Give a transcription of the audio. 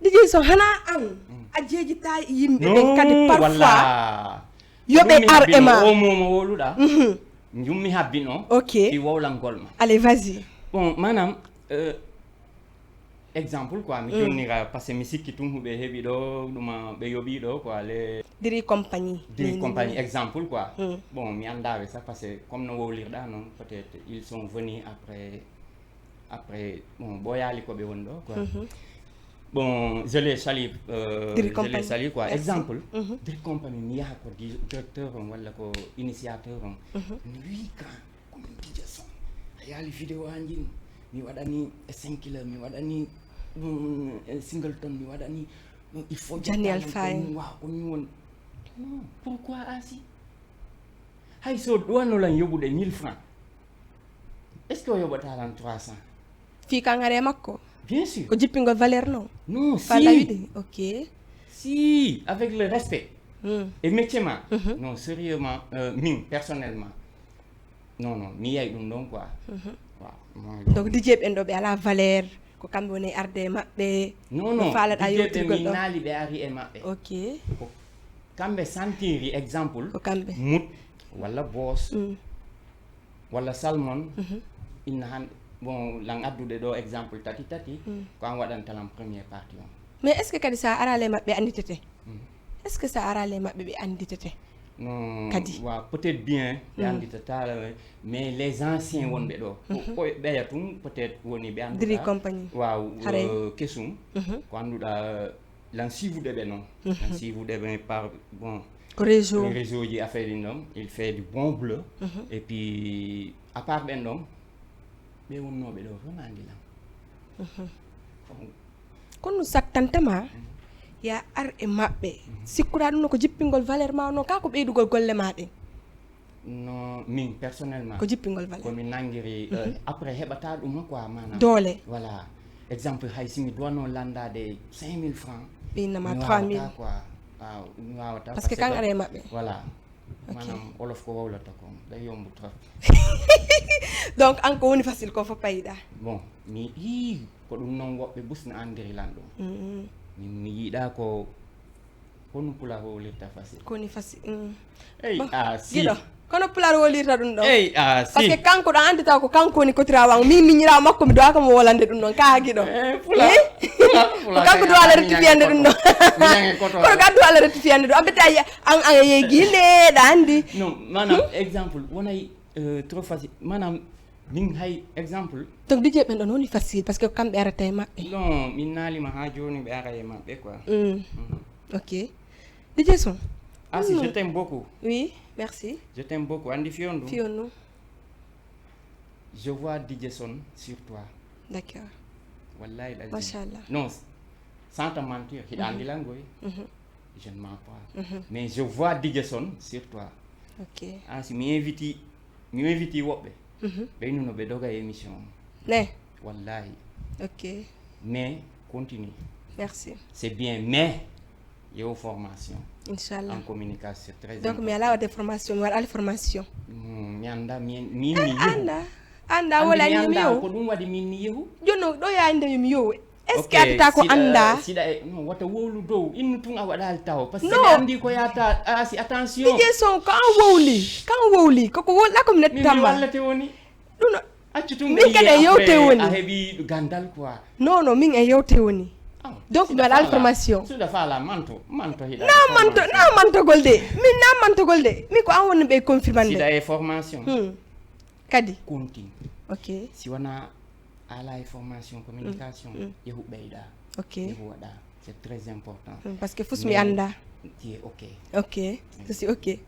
DJ so hana an ajeji ta yimbe be kadi parfois walla yobe arema o momo woluda njummi habbino OK fi wowlangol ma allez vas-y bon manam exemple quoi mi jonnira parce que mi sikki tum hube hebi do duma be yobi do quoi les Diri compagnie exemple quoi bon mi andawe ça parce que comme no wowlirda non peut-être ils sont venus après bon boyali ko be wondo quoi bon je les salue quoi Merci. exemple Diri compagnie mi yaha ko directeur on walla ko initiateur on lui quand comme DJ son ayali vidéo anjin mi waɗani 5 kilo mi waɗani singleton mi waɗani il faut Daniel Faye waaw ko ni won non pourquoi ainsi hay so ɗowanolan yoɓude 1000 francs est ce que o yoɓata lan 300 fi ka ngare makko bien sûr ko jippingol valeur non si OK si avec le respect et métier ma non sérieusement min personnellement non mi yay ɗum ɗon quoi donc DJ ben do be ala valeur ko kambe woni arde mabbe non faalaɗa yewtirgol mi naali ɓe ari e maɓɓe OK ko kamɓe sentiri exemple ko kamɓe mut walla boss walla salmon inna hande bon lan addude ɗo exemple tati ko an waɗantalam première partie on mais est ce que kadi sa arale mabbe anditete est ce que sa arale mabbe be anditete non kadi waaw peut-être bien ɓe anditata mais les anciens wonɓe ɗo ko ɓeya tum peut être woni ɓe anduɗa Diri compagnie waaw kesum ko annduɗa lan sivude ɓe noon lan sivude ɓe par bon ko réseau ji affaire ɗin ɗon il fait du bon bleu et puis à part ɓen ɗon ɓe wonnoɓe ɗo fof ma andilam kono saktantama ya ar e mabbe sikkura dum ko jippingol valeur ma no ka ko beydugol golle ma den non min personnellement ko jippingol valeur ko mi nangiri après hebata dum quoi manam dole voilà exemple hay simi dono landade 5000 francs binama 3000 quoi wawata parce que kan are mabbe voilà manam olof ko wawlata ko day yombu trop donc anko woni facile ko fo payda bon mi ko dum non wobbe busna andiri lando mi yiɗa ko hono pular wolirta facile koni facile si giɗo kono pular wolirta ɗum ɗon si parce que kanko ɗo andita ko kanko woni kotira wan min miñira makko mi dowa kamo wolande ɗum ɗon ka giɗo ko kanko do ala rectifiyande ɗum ɗon kono ka do ala rectifiyande ɗum abeta an yegile ɗa andi non manam exemple wonay trop facile manam min hay exemple donc DJ ben don woni facile parce que kambe arata e mabbe non min nalima ha joni be ara e mabbe quoi OK DJ son si je t'aime beaucoup oui merci je t'aime beaucoup andi Fiondu je vois DJ Son sur toi d'accord wallahi machallah non sans te mentir il andi langoy je ne mens pas mais je vois DJ Son sur toi OK si mi invite wobbe no be doga émission ne wallahi OK mais continue merci c'est bien mais yo formation inchallah en communication c'est très donc mi ala de formation mi ala formation mi anda mi anda wala ni mi yo ko dum wadi min ni yehu jonno do ya inde mi yo est ce que atata ko anda sida non wata wolu dow innu tun a wadal taw parce que andi ko yata si attention DJ son kan wowli ko wala ko net tamba wala te woni duno accutum min kade yewte woni a hebi gandal quoi non min e yewte woni donc mi waɗa formation suda fala manto hida na mantogol de min na mantogol de mi ko an woni ɓe confirmande sida e formation kadi continue OK si wana ala e formation communication yehu ɓeyda OK yehu waɗa c'est très important parce que fus mi anda ti OK OK c'est OK